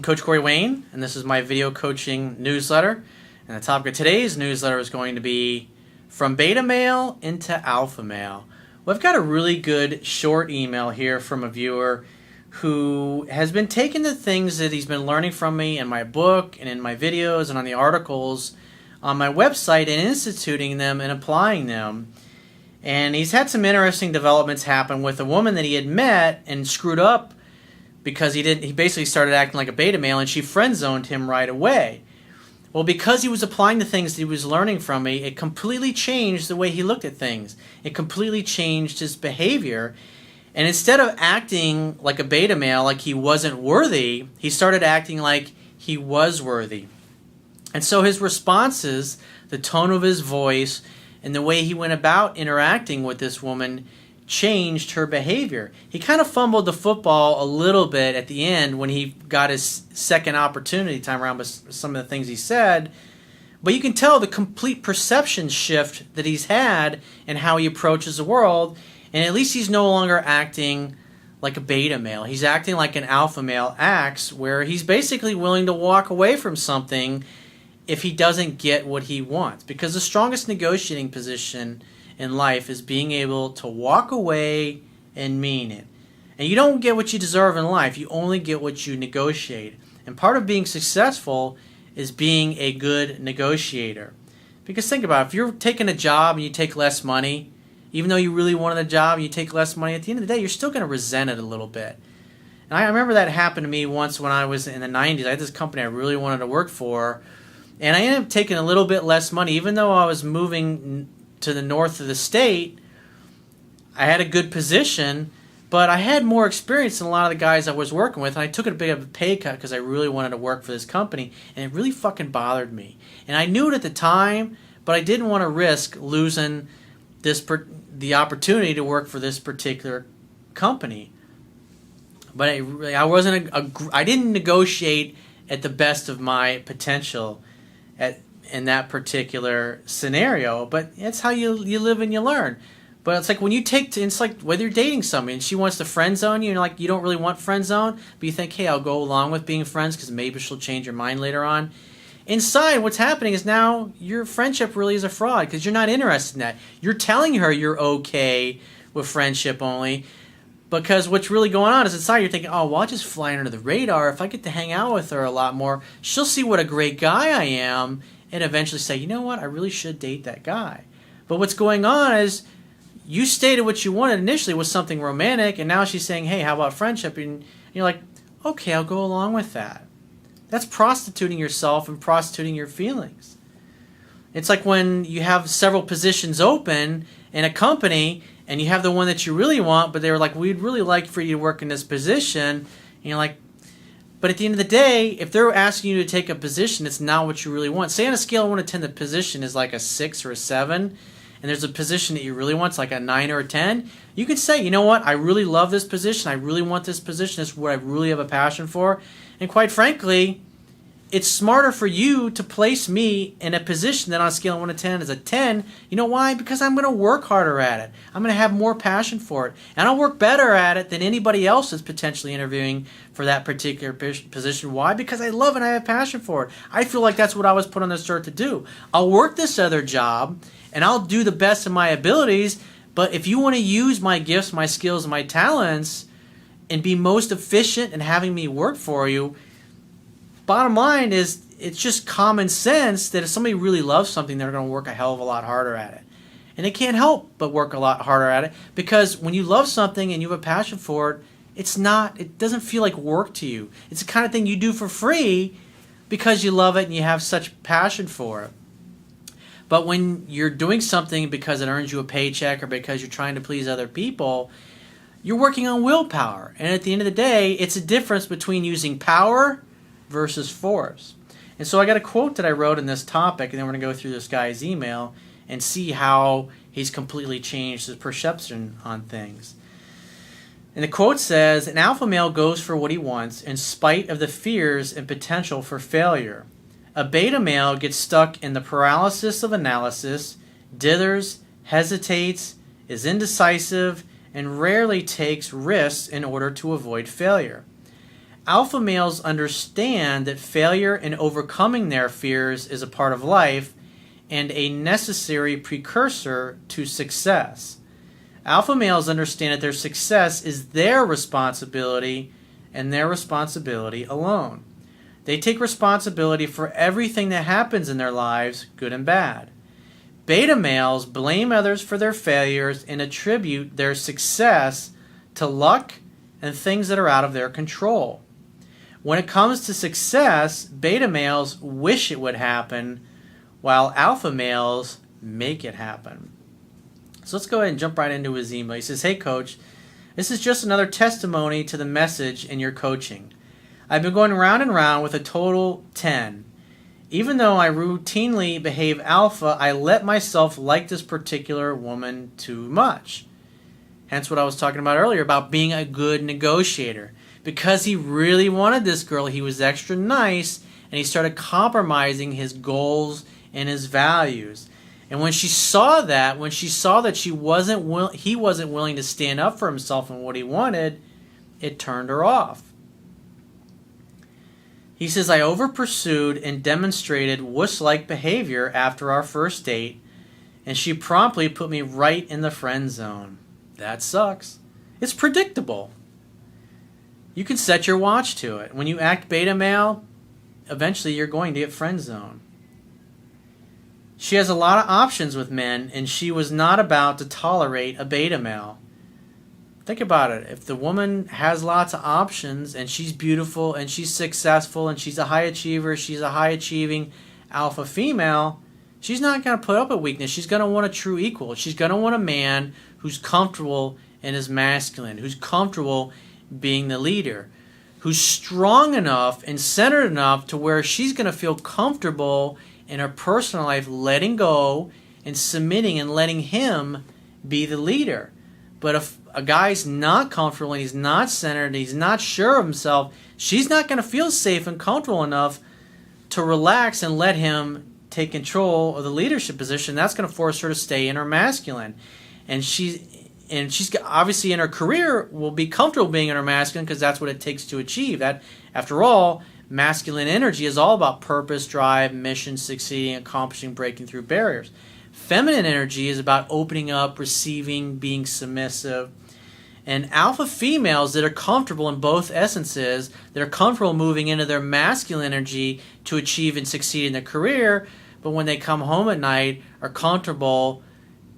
Coach Corey Wayne, and this is my video coaching newsletter. And the topic of today's newsletter is going to be From Beta Male into Alpha Male. Well, I've got a really good short email here from a viewer who has been taking the things that he's been learning from me in my book and in my videos and on the articles on my website and instituting them and applying them. And he's had some interesting developments happen with a woman that he had met and screwed up because he basically started acting like a beta male, and she friend-zoned him right away. Well, because he was applying the things that he was learning from me, it completely changed the way he looked at things. It completely changed his behavior. And instead of acting like a beta male, like he wasn't worthy, he started acting like he was worthy. And so his responses, the tone of his voice, and the way he went about interacting with this woman changed her behavior. He kind of fumbled the football a little bit at the end when he got his second opportunity time around with some of the things he said. But you can tell the complete perception shift that he's had in how he approaches the world. And at least he's no longer acting like a beta male. He's acting like an alpha male acts, where he's basically willing to walk away from something if he doesn't get what he wants. Because the strongest negotiating position in life is being able to walk away and mean it. And you don't get what you deserve in life. You only get what you negotiate. And part of being successful is being a good negotiator. Because think about it, if you're taking a job and you take less money, even though you really wanted a job and you take less money, at the end of the day, you're still going to resent it a little bit. And I remember that happened to me once when I was in the 90s. I had this company I really wanted to work for, and I ended up taking a little bit less money. Even though I was moving to the north of the state, I had a good position, but I had more experience than a lot of the guys I was working with, and I took a bit of a pay cut because I really wanted to work for this company, and it really fucking bothered me. And I knew it at the time, but I didn't want to risk losing the opportunity to work for this particular company. But I didn't negotiate at the best of my potential in that particular scenario. But it's how you live and you learn. But it's like when it's like whether you're dating somebody and she wants to friend zone you, and like you don't really want friend zone, but you think, hey, I'll go along with being friends because maybe she'll change her mind later on. Inside, what's happening is now your friendship really is a fraud because you're not interested in that. You're telling her you're okay with friendship only, because what's really going on is inside you're thinking, oh, well, I'll just fly under the radar. If I get to hang out with her a lot more, she'll see what a great guy I am and eventually say, you know what, I really should date that guy. But what's going on is you stated what you wanted initially was something romantic, and now she's saying, hey, how about friendship? And you're like, okay, I'll go along with that. That's prostituting yourself and prostituting your feelings. It's like when you have several positions open in a company and you have the one that you really want, but they were like, we'd really like for you to work in this position. And you're like, but at the end of the day, if they're asking you to take a position, it's not what you really want. Say on a scale of 1 to 10, the position is like a 6 or a 7, and there's a position that you really want, it's like a 9 or a 10, you could say, you know what, I really love this position, I really want this position, it's what I really have a passion for. And quite frankly, it's smarter for you to place me in a position that on a scale of 1 to 10 is a 10. You know why? Because I'm going to work harder at it. I'm going to have more passion for it. And I'll work better at it than anybody else that's potentially interviewing for that particular position. Why? Because I love it and I have passion for it. I feel like that's what I was put on this earth to do. I'll work this other job and I'll do the best of my abilities, but if you want to use my gifts, my skills, and my talents and be most efficient in having me work for you, bottom line is, it's just common sense that if somebody really loves something, they're going to work a hell of a lot harder at it. And they can't help but work a lot harder at it, because when you love something and you have a passion for it, it doesn't feel like work to you. It's the kind of thing you do for free because you love it and you have such passion for it. But when you're doing something because it earns you a paycheck or because you're trying to please other people, you're working on willpower. And at the end of the day, it's a difference between using power versus force. And so I got a quote that I wrote in this topic, and then we're going to go through this guy's email and see how he's completely changed his perception on things. And the quote says, an alpha male goes for what he wants in spite of the fears and potential for failure. A beta male gets stuck in the paralysis of analysis, dithers, hesitates, is indecisive, and rarely takes risks in order to avoid failure. Alpha males understand that failure and overcoming their fears is a part of life and a necessary precursor to success. Alpha males understand that their success is their responsibility and their responsibility alone. They take responsibility for everything that happens in their lives, good and bad. Beta males blame others for their failures and attribute their success to luck and things that are out of their control. When it comes to success, beta males wish it would happen, while alpha males make it happen. So let's go ahead and jump right into his email. He says, "Hey coach, this is just another testimony to the message in your coaching. I've been going round and round with a total 10. Even though I routinely behave alpha, I let myself like this particular woman too much." Hence what I was talking about earlier about being a good negotiator. Because he really wanted this girl, he was extra nice, and he started compromising his goals and his values. And when she saw that, he wasn't willing to stand up for himself and what he wanted, it turned her off. He says, "I over-pursued and demonstrated wuss-like behavior after our first date, and she promptly put me right in the friend zone." That sucks. It's predictable. You can set your watch to it. When you act beta male, eventually you're going to get friend zone. She has a lot of options with men, and she was not about to tolerate a beta male. Think about it. If the woman has lots of options, and she's beautiful, and she's successful, and she's a high achiever, she's a high achieving alpha female, she's not going to put up with weakness. She's going to want a true equal. She's going to want a man who's comfortable and is masculine, who's comfortable being the leader, who's strong enough and centered enough to where she's going to feel comfortable in her personal life letting go and submitting and letting him be the leader. But if a guy's not comfortable and he's not centered and he's not sure of himself, she's not going to feel safe and comfortable enough to relax and let him take control of the leadership position. That's going to force her to stay in her masculine. And she's obviously in her career will be comfortable being in her masculine because that's what it takes to achieve. That, after all, masculine energy is all about purpose, drive, mission, succeeding, accomplishing, breaking through barriers. Feminine energy is about opening up, receiving, being submissive. And alpha females that are comfortable in both essences, that are comfortable moving into their masculine energy to achieve and succeed in their career, but when they come home at night are comfortable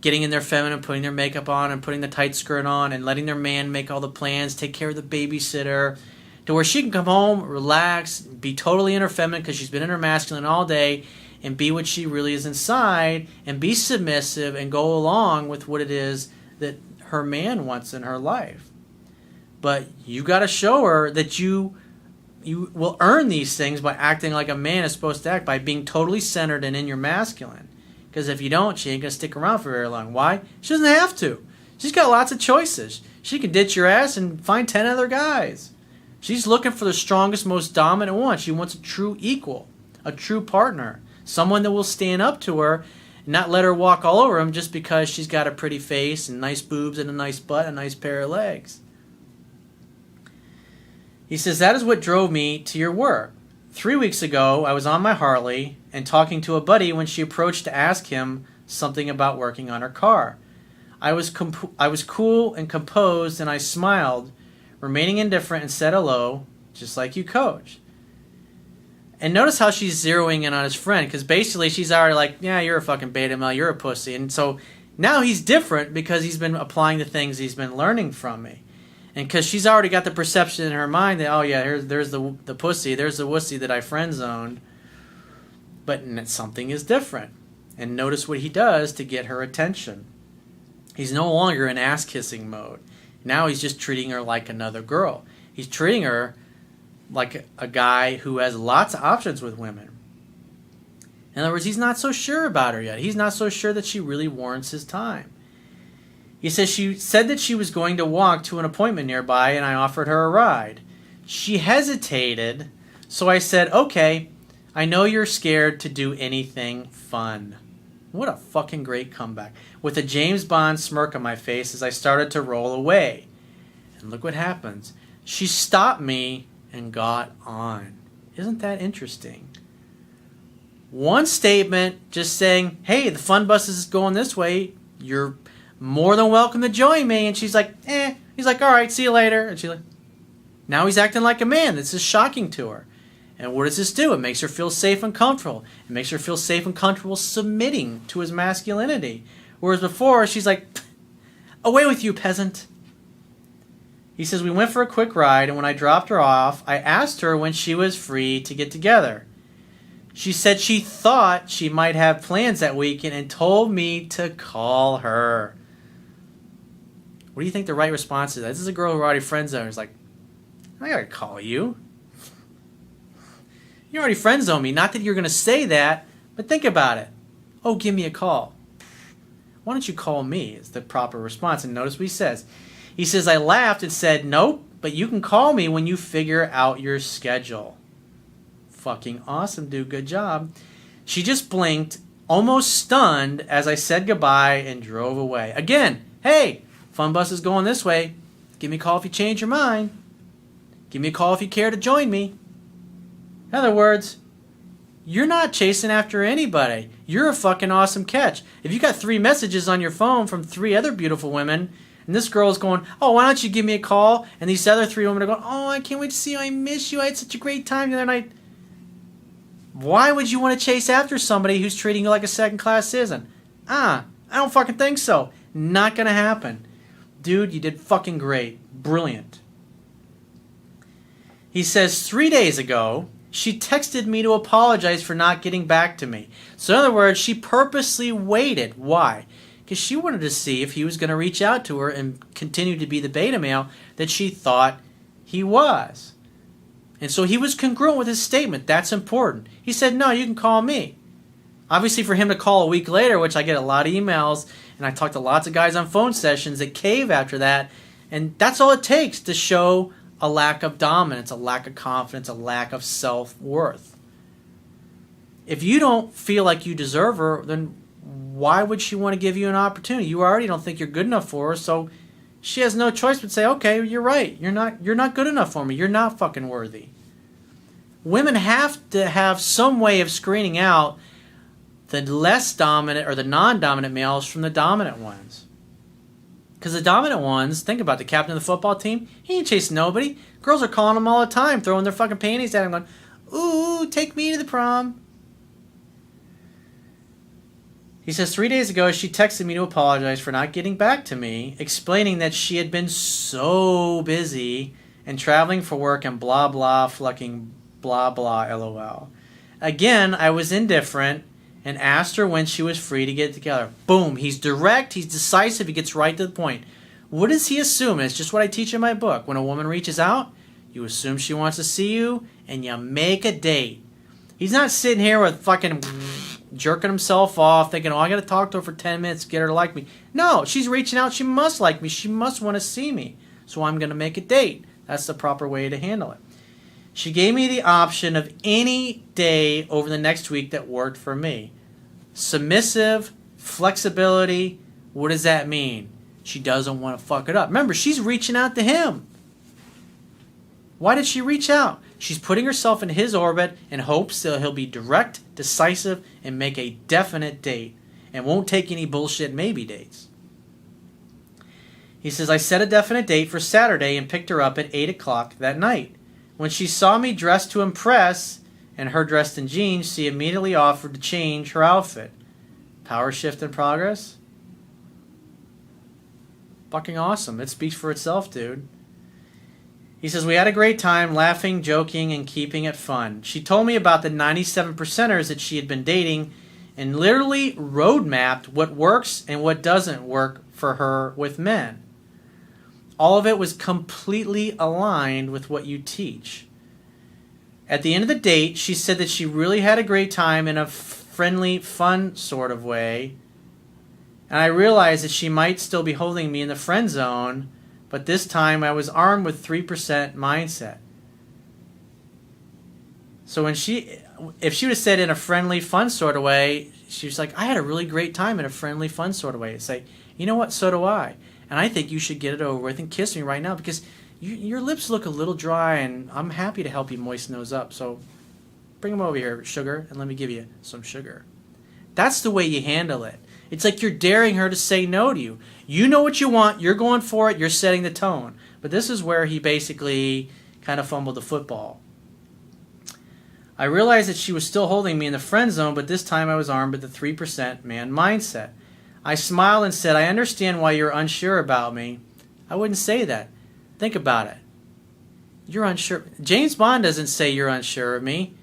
getting in their feminine, putting their makeup on and putting the tight skirt on and letting their man make all the plans, take care of the babysitter, to where she can come home, relax, be totally in her feminine because she's been in her masculine all day, and be what she really is inside, and be submissive and go along with what it is that her man wants in her life. But you got to show her that you will earn these things by acting like a man is supposed to act, by being totally centered and in your masculine. Because if you don't, she ain't going to stick around for very long. Why? She doesn't have to. She's got lots of choices. She can ditch your ass and find 10 other guys. She's looking for the strongest, most dominant one. She wants a true equal, a true partner, someone that will stand up to her and not let her walk all over him just because she's got a pretty face and nice boobs and a nice butt and a nice pair of legs. He says, "That is what drove me to your work. 3 weeks ago, I was on my Harley and talking to a buddy when she approached to ask him something about working on her car. I was cool and composed, and I smiled, remaining indifferent, and said hello, just like you, coach." And notice how she's zeroing in on his friend, because basically she's already like, yeah, you're a fucking beta male, you're a pussy. And so now he's different because he's been applying the things he's been learning from me. And because she's already got the perception in her mind that, oh yeah, there's the pussy, there's the wussy that I friend zoned. But something is different. And notice what he does to get her attention. He's no longer in ass-kissing mode. Now he's just treating her like another girl. He's treating her like a guy who has lots of options with women. In other words, he's not so sure about her yet. He's not so sure that she really warrants his time. He says she said that she was going to walk to an appointment nearby, and I offered her a ride. She hesitated, so I said, okay, I know you're scared to do anything fun. What a fucking great comeback. With a James Bond smirk on my face as I started to roll away. And look what happens. She stopped me and got on. Isn't that interesting? One statement just saying, hey, the fun bus is going this way. You're more than welcome to join me. And she's like, eh. He's like, all right, see you later. And she's like, now he's acting like a man. This is shocking to her. And what does this do? It makes her feel safe and comfortable. It makes her feel safe and comfortable submitting to his masculinity. Whereas before, she's like, away with you, peasant. He says, we went for a quick ride, and when I dropped her off, I asked her when she was free to get together. She said she thought she might have plans that weekend and told me to call her. What do you think the right response is? This is a girl who already friend zoned. Is like, I gotta call you. You already friend zoned me. Not that you're gonna say that, but think about it. Oh, give me a call. Why don't you call me? Is the proper response. And notice what he says. He says, I laughed and said, nope, but you can call me when you figure out your schedule. Fucking awesome, dude. Good job. She just blinked, almost stunned, as I said goodbye and drove away. Again, hey, fun bus is going this way. Give me a call if you change your mind. Give me a call if you care to join me. In other words, you're not chasing after anybody. You're a fucking awesome catch. If you got 3 messages on your phone from 3 other beautiful women, and this girl is going, oh, why don't you give me a call? And these other 3 women are going, oh, I can't wait to see you. I miss you. I had such a great time the other night. Why would you want to chase after somebody who's treating you like a second-class citizen? I don't fucking think so. Not going to happen. Dude, you did fucking great. Brilliant. He says, 3 days ago, she texted me to apologize for not getting back to me. So in other words, she purposely waited. Why? Because she wanted to see if he was going to reach out to her and continue to be the beta male that she thought he was. And so he was congruent with his statement. That's important. He said, no, you can call me. Obviously for him to call a week later, which I get a lot of emails, and I talk to lots of guys on phone sessions that cave after that, and that's all it takes to show a lack of dominance, a lack of confidence, a lack of self-worth. If you don't feel like you deserve her, then why would she want to give you an opportunity? You already don't think you're good enough for her, so she has no choice but say, okay, you're right. You're not good enough for me. You're not fucking worthy. Women have to have some way of screening out the less dominant or the non-dominant males from the dominant ones. Because the dominant ones, think about the captain of the football team, he ain't chasing nobody. Girls are calling him all the time, throwing their fucking panties at him going, ooh, take me to the prom. He says, 3 days ago, she texted me to apologize for not getting back to me, explaining that she had been so busy and traveling for work and blah, blah, fucking blah, blah, lol. Again, I was indifferent and asked her when she was free to get together. Boom. He's direct. He's decisive. He gets right to the point. What does he assume? It's just what I teach in my book. When a woman reaches out, you assume she wants to see you and you make a date. He's not sitting here with fucking jerking himself off, thinking, oh, I got to talk to her for 10 minutes to get her to like me. No, she's reaching out. She must like me. She must want to see me. So I'm going to make a date. That's the proper way to handle it. She gave me the option of any day over the next week that worked for me. Submissive, flexibility, what does that mean? She doesn't want to fuck it up. Remember, she's reaching out to him. Why did she reach out? She's putting herself in his orbit in hopes that he'll be direct, decisive, and make a definite date, and won't take any bullshit maybe dates. He says, I set a definite date for Saturday and picked her up at 8 o'clock that night. When she saw me dressed to impress, and her dressed in jeans, she immediately offered to change her outfit. Power shift in progress? Fucking awesome. It speaks for itself, dude. He says, we had a great time laughing, joking, and keeping it fun. She told me about the 97%ers that she had been dating and literally roadmapped what works and what doesn't work for her with men. All of it was completely aligned with what you teach. At the end of the date, she said that she really had a great time in a friendly, fun sort of way. And I realized that she might still be holding me in the friend zone, but this time I was armed with 3% mindset. So if she would have said in a friendly, fun sort of way, she was like, I had a really great time in a friendly, fun sort of way. It's like, you know what, so do I. And I think you should get it over with and kiss me right now because your lips look a little dry, and I'm happy to help you moisten those up. So bring them over here, sugar, and let me give you some sugar. That's the way you handle it. It's like you're daring her to say no to you. You know what you want. You're going for it. You're setting the tone. But this is where he basically kind of fumbled the football. I realized that she was still holding me in the friend zone, but this time I was armed with the 3% man mindset. I smiled and said, I understand why you're unsure about me. I wouldn't say that. Think about it. You're unsure. James Bond doesn't say you're unsure of me.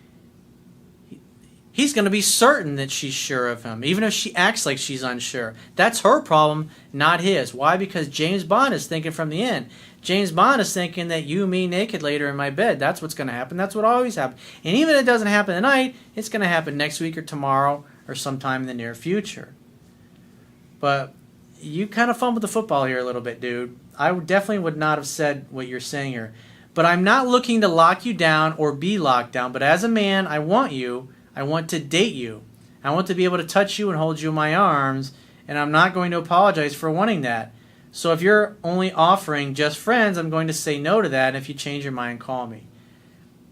He's going to be certain that she's sure of him, even if she acts like she's unsure. That's her problem, not his. Why? Because James Bond is thinking from the end. James Bond is thinking that you and me naked later in my bed. That's what's going to happen. That's what always happens. And even if it doesn't happen tonight, it's going to happen next week or tomorrow or sometime in the near future. But you kind of fumbled the football here a little bit, dude. I definitely would not have said what you're saying here. But I'm not looking to lock you down or be locked down. But as a man, I want you. I want to date you. I want to be able to touch you and hold you in my arms, and I'm not going to apologize for wanting that. So if you're only offering just friends, I'm going to say no to that, and if you change your mind, call me.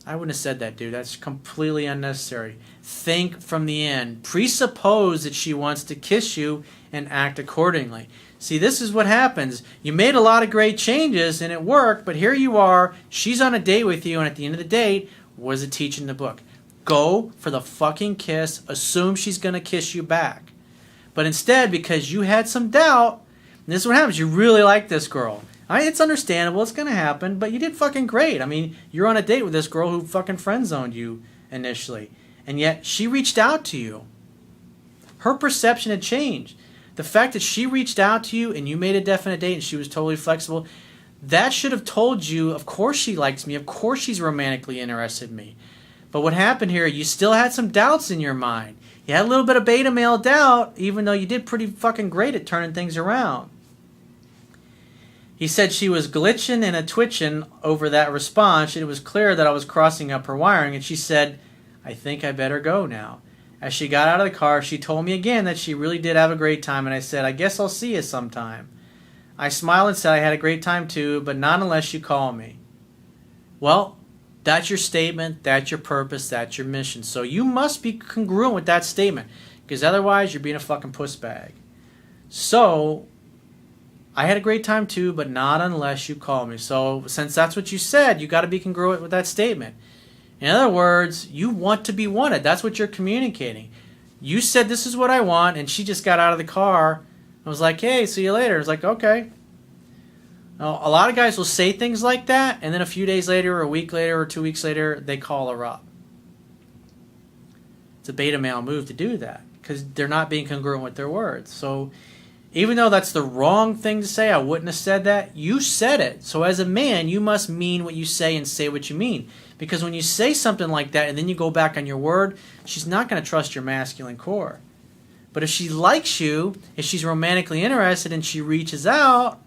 I wouldn't have said that, dude. That's completely unnecessary. Think from the end. Presuppose that she wants to kiss you and act accordingly. See, this is what happens. You made a lot of great changes, and it worked, but here you are. She's on a date with you, and at the end of the date, what does it teach in the book? Go for the fucking kiss. Assume she's going to kiss you back. But instead, because you had some doubt, and this is what happens. You really like this girl. It's understandable. It's going to happen. But you did fucking great. I mean, you're on a date with this girl who fucking friend-zoned you initially. And yet, she reached out to you. Her perception had changed. The fact that she reached out to you and you made a definite date and she was totally flexible, that should have told you, of course she likes me. Of course she's romantically interested in me. But what happened here, you still had some doubts in your mind. You had a little bit of beta male doubt, even though you did pretty fucking great at turning things around. He said she was glitching and a twitching over that response. It was clear that I was crossing up her wiring, and she said, I think I better go now. As she got out of the car, she told me again that she really did have a great time, and I said, I guess I'll see you sometime. I smiled and said I had a great time too, but not unless you call me. Well, that's your statement, that's your purpose, that's your mission. So you must be congruent with that statement, because otherwise you're being a fucking puss bag. So, I had a great time too, but not unless you call me. So, since that's what you said, you got to be congruent with that statement. In other words, you want to be wanted. That's what you're communicating. You said this is what I want, and she just got out of the car and was like, hey, see you later. It's like, okay. Now, a lot of guys will say things like that, and then a few days later, or a week later, or 2 weeks later, they call her up. It's a beta male move to do that, because they're not being congruent with their words. So, even though that's the wrong thing to say, I wouldn't have said that, you said it. So as a man, you must mean what you say and say what you mean. Because when you say something like that, and then you go back on your word, she's not going to trust your masculine core. But if she likes you, if she's romantically interested, and she reaches out,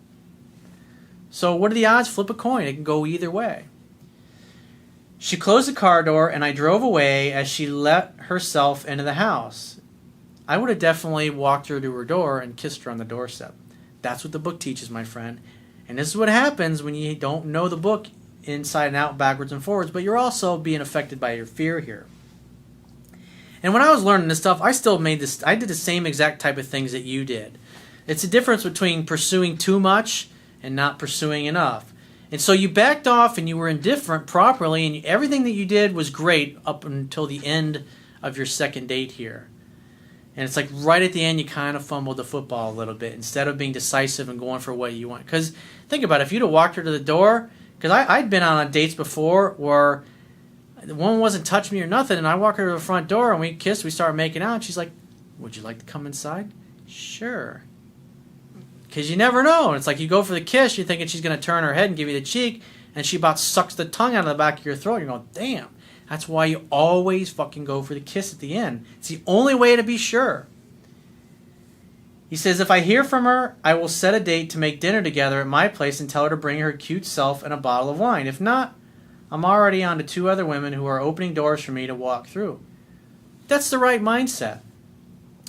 so what are the odds? Flip a coin. It can go either way. She closed the car door, and I drove away as she let herself into the house. I would have definitely walked her to her door and kissed her on the doorstep. That's what the book teaches, my friend. And this is what happens when you don't know the book inside and out, backwards and forwards, but you're also being affected by your fear here. And when I was learning this stuff, I did the same exact type of things that you did. It's a difference between pursuing too much and not pursuing enough. And so you backed off and you were indifferent properly, and everything that you did was great up until the end of your second date here. And it's like right at the end you kind of fumbled the football a little bit instead of being decisive and going for what you want. Because think about it, if you'd have walked her to the door, because I'd been on dates before where the woman wasn't touching me or nothing, and I walk her to the front door and we kissed, we started making out, and she's like, would you like to come inside? Sure. Because you never know. And it's like you go for the kiss, you're thinking she's going to turn her head and give you the cheek, and she about sucks the tongue out of the back of your throat. You're going, damn. That's why you always fucking go for the kiss at the end. It's the only way to be sure. He says, if I hear from her, I will set a date to make dinner together at my place and tell her to bring her cute self and a bottle of wine. If not, I'm already on to 2 other women who are opening doors for me to walk through. That's the right mindset.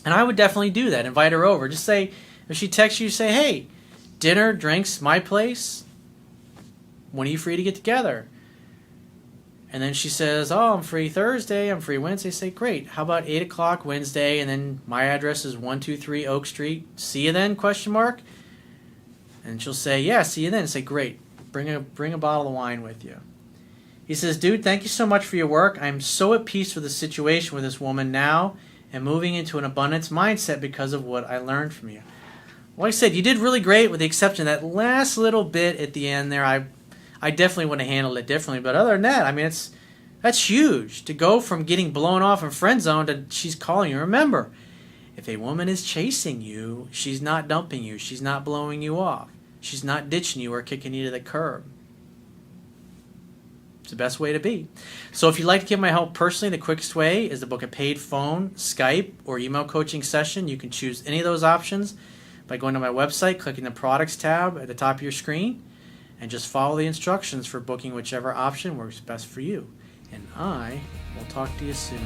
And I would definitely do that. Invite her over. Just say, if she texts you, say, hey, dinner, drinks, my place. when are you free to get together? And then she says, oh, I'm free Thursday, I'm free Wednesday. Say, great. How about 8 o'clock Wednesday? And then my address is 123 Oak Street. See you then, question mark? And she'll say, yeah, see you then. Say, great. Bring a bottle of wine with you. He says, dude, thank you so much for your work. I'm so at peace with the situation with this woman now and moving into an abundance mindset because of what I learned from you. Like I said, you did really great with the exception of that last little bit at the end there. I definitely would have handled it differently. But other than that, I mean, that's huge. To go from getting blown off in friend zone to she's calling you. Remember, if a woman is chasing you, she's not dumping you. She's not blowing you off. She's not ditching you or kicking you to the curb. It's the best way to be. So if you'd like to get my help personally, the quickest way is to book a paid phone, Skype, or email coaching session. You can choose any of those options by going to my website, clicking the products tab at the top of your screen, and just follow the instructions for booking whichever option works best for you. And I will talk to you soon.